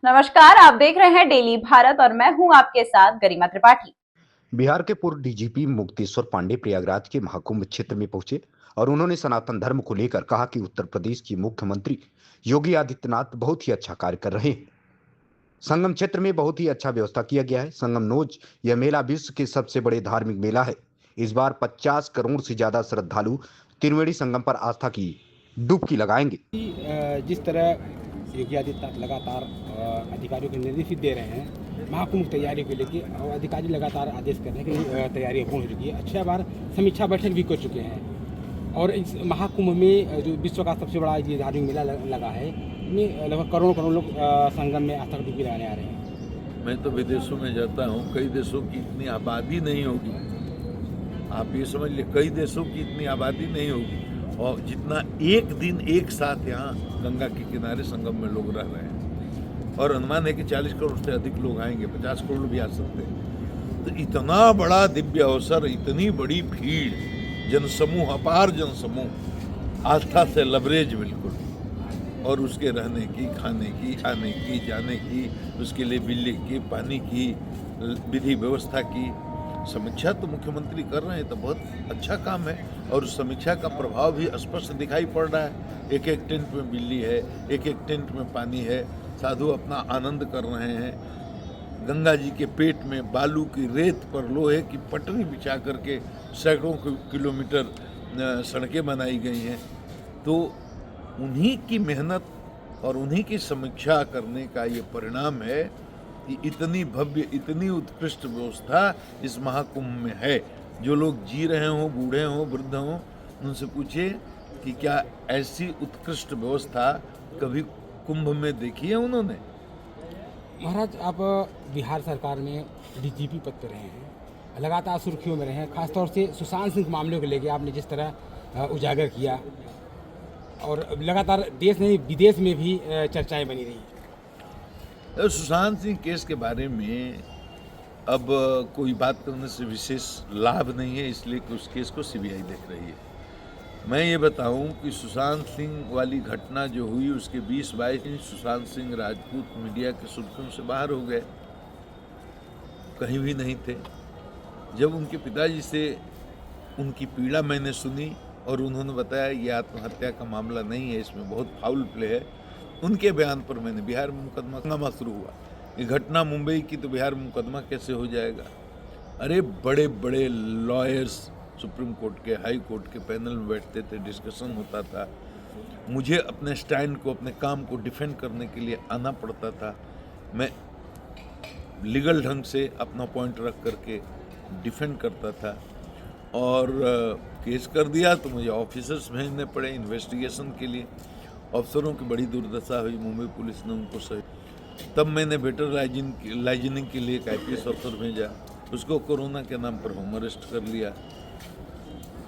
नमस्कार, आप देख रहे हैं डेली भारत और मैं हूं आपके साथ गरिमा त्रिपाठी। बिहार के पूर्व डीजीपी मुक्तेश्वर पांडे प्रयागराज के महाकुंभ क्षेत्र में पहुंचे और उन्होंने सनातन धर्म को लेकर कहा कि उत्तर प्रदेश की मुख्यमंत्री योगी आदित्यनाथ बहुत ही अच्छा कार्य कर रहे हैं। संगम क्षेत्र में बहुत ही अच्छा व्यवस्था किया गया है। संगम नोज यह मेला विश्व के सबसे बड़े धार्मिक मेला है। इस बार 50 करोड़ से ज्यादा श्रद्धालु त्रिवेणी संगम पर आस्था की डुबकी लगाएंगे। जिस तरह योगी आदित्यनाथ लगातार अधिकारियों को निर्देश दे रहे हैं महाकुंभ तैयारियों को लेकर, और अधिकारी लगातार आदेश कर रहे हैं कि तैयारियां पूर्ण हो चुकी है। अच्छी बार समीक्षा बैठक भी कर चुके हैं और इस महाकुंभ में जो विश्व का सबसे बड़ा ये धार्मिक मेला लगा है, इसमें लगभग करोड़ों करोड़ लोग संगम में आस्था की डुबकी लगाने आ रहे हैं। मैं तो विदेशों में जाता हूँ, कई देशों की इतनी आबादी नहीं होगी। आप ये समझ लिए, कई देशों की इतनी आबादी नहीं होगी और जितना एक दिन एक साथ यहाँ गंगा के किनारे संगम में लोग रह रहे हैं, और अनुमान है कि 40 करोड़ से अधिक लोग आएंगे, 50 करोड़ भी आ सकते हैं। तो इतना बड़ा दिव्य अवसर, इतनी बड़ी भीड़, जनसमूह, अपार जनसमूह, आस्था से लबरेज बिल्कुल, और उसके रहने की, खाने की, आने की, जाने की, उसके लिए बिजली की, पानी की, विधि व्यवस्था की समीक्षा तो मुख्यमंत्री कर रहे हैं। तो बहुत अच्छा काम है और उस समीक्षा का प्रभाव भी स्पष्ट दिखाई पड़ रहा है। एक एक टेंट में बिजली है, एक एक टेंट में पानी है, साधु अपना आनंद कर रहे हैं। गंगा जी के पेट में बालू की रेत पर लोहे की पटरी बिछा करके सैकड़ों किलोमीटर सड़कें बनाई गई हैं। तो उन्हीं की मेहनत और उन्हीं की समीक्षा करने का ये परिणाम है कि इतनी भव्य, इतनी उत्कृष्ट व्यवस्था इस महाकुंभ में है। जो लोग जी रहे हों, बूढ़े हों, वृद्ध हों, उनसे पूछिए कि क्या ऐसी उत्कृष्ट व्यवस्था कभी कुंभ में देखी है उन्होंने। महाराज, आप बिहार सरकार में डीजीपी पद पर रहे हैं, लगातार सुर्खियों में रहे हैं, खासतौर से सुशांत सिंह मामले को लेकर आपने जिस तरह उजागर किया, और लगातार देश नहीं विदेश में भी चर्चाएं बनी रही। सुशांत सिंह केस के बारे में अब कोई बात करने से विशेष लाभ नहीं है, इसलिए कि उस केस को सीबीआई देख रही है। मैं ये बताऊं कि सुशांत सिंह वाली घटना जो हुई, उसके 20-22 दिन सुशांत सिंह राजपूत मीडिया के सुर्खियों से बाहर हो गए, कहीं भी नहीं थे। जब उनके पिताजी से उनकी पीड़ा मैंने सुनी और उन्होंने बताया ये आत्महत्या का मामला नहीं है, इसमें बहुत फाउल प्ले है, उनके बयान पर मैंने बिहार में मुकदमा शुरू हुआ। ये घटना मुंबई की, तो बिहार में मुकदमा कैसे हो जाएगा। अरे बड़े बड़े लॉयर्स सुप्रीम कोर्ट के, हाई कोर्ट के पैनल में बैठते थे, डिस्कशन होता था। मुझे अपने स्टैंड को, अपने काम को डिफेंड करने के लिए आना पड़ता था। मैं लीगल ढंग से अपना पॉइंट रख करके डिफेंड करता था, और केस कर दिया तो मुझे ऑफिसर्स भेजने पड़े इन्वेस्टिगेशन के लिए। अफसरों की बड़ी दुर्दशा हुई, मुंबई पुलिस ने उनको सही। तब मैंने बेटर लाइजनिंग के लिए एक IPS अफसर भेजा, उसको कोरोना के नाम पर होम अरेस्ट कर लिया।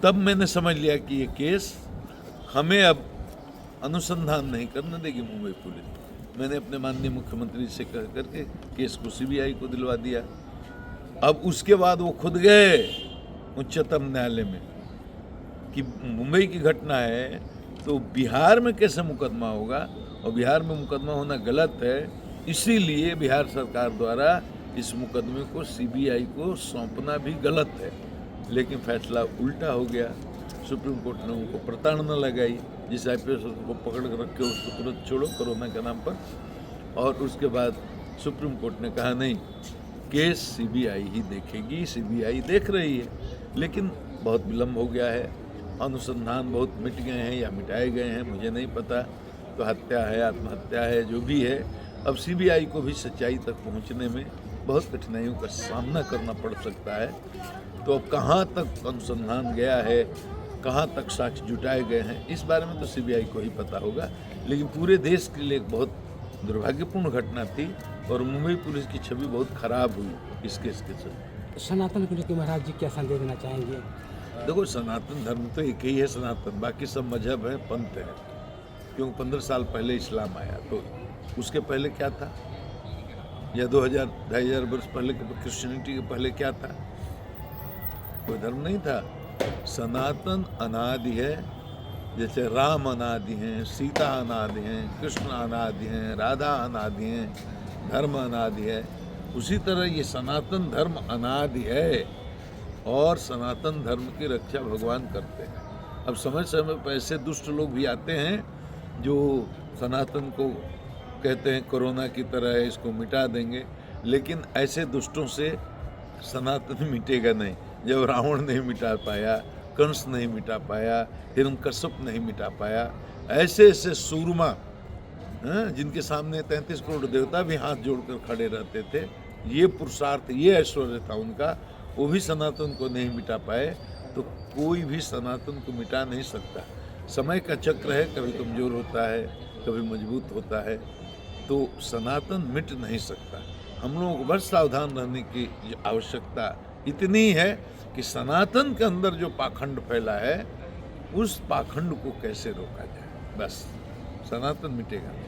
तब मैंने समझ लिया कि ये केस हमें अब अनुसंधान नहीं करने देगी मुंबई पुलिस। मैंने अपने माननीय मुख्यमंत्री से कह करके केस को CBI को दिलवा दिया। अब उसके बाद वो खुद गए उच्चतम न्यायालय में कि मुंबई की घटना है तो बिहार में कैसे मुकदमा होगा, और बिहार में मुकदमा होना गलत है, इसीलिए बिहार सरकार द्वारा इस मुकदमे को CBI को सौंपना भी गलत है। लेकिन फैसला उल्टा हो गया। सुप्रीम कोर्ट ने उनको प्रताड़ना लगाई, जिस IPS को पकड़ कर रख के उसको तुरंत छोड़ो कोरोना के नाम पर, और उसके बाद सुप्रीम कोर्ट ने कहा नहीं, केस CBI ही देखेगी, CBI देख रही है। लेकिन बहुत विलम्ब हो गया है, अनुसंधान बहुत मिट गए हैं या मिटाए गए हैं, मुझे नहीं पता। तो हत्या है, आत्महत्या है, जो भी है, अब CBI को भी सच्चाई तक पहुंचने में बहुत कठिनाइयों का सामना करना पड़ सकता है। तो अब कहाँ तक अनुसंधान गया है, कहाँ तक साक्ष्य जुटाए गए हैं, इस बारे में तो CBI को ही पता होगा। लेकिन पूरे देश के लिए एक बहुत दुर्भाग्यपूर्ण घटना थी, और मुंबई पुलिस की छवि बहुत खराब हुई इस केस के साथ। सनातन को लेकर महाराज जी क्या संदेश देना चाहेंगे। देखो, सनातन धर्म तो एक ही है सनातन, बाकी सब मजहब है, पंथ है। क्योंकि 15 साल पहले इस्लाम आया, तो उसके पहले क्या था, या 2000-2500 वर्ष पहले क्रिश्चियनिटी के पहले क्या था, कोई धर्म नहीं था। सनातन अनादि है, जैसे राम अनादि हैं, सीता अनादि हैं, कृष्ण अनादि हैं, राधा अनादि हैं, धर्म अनादि है, उसी तरह ये सनातन धर्म अनादि है और सनातन धर्म की रक्षा भगवान करते हैं। अब समय समय पर ऐसे दुष्ट लोग भी आते हैं जो सनातन को कहते हैं कोरोना की तरह है, इसको मिटा देंगे, लेकिन ऐसे दुष्टों से सनातन मिटेगा नहीं। जब रावण नहीं मिटा पाया, कंस नहीं मिटा पाया, हिरण्यकश्यप नहीं मिटा पाया, ऐसे ऐसे सूरमा जिनके सामने 33 करोड़ देवता भी हाथ जोड़कर खड़े रहते थे, ये पुरुषार्थ, ये ऐश्वर्य था उनका, वो भी सनातन को नहीं मिटा पाए, तो कोई भी सनातन को मिटा नहीं सकता। समय का चक्र है, कभी कमजोर होता है, कभी मजबूत होता है, तो सनातन मिट नहीं सकता। हम लोगों को बस सावधान रहने की आवश्यकता इतनी है कि सनातन के अंदर जो पाखंड फैला है, उस पाखंड को कैसे रोका जाए, बस। सनातन मिटेगा नहीं।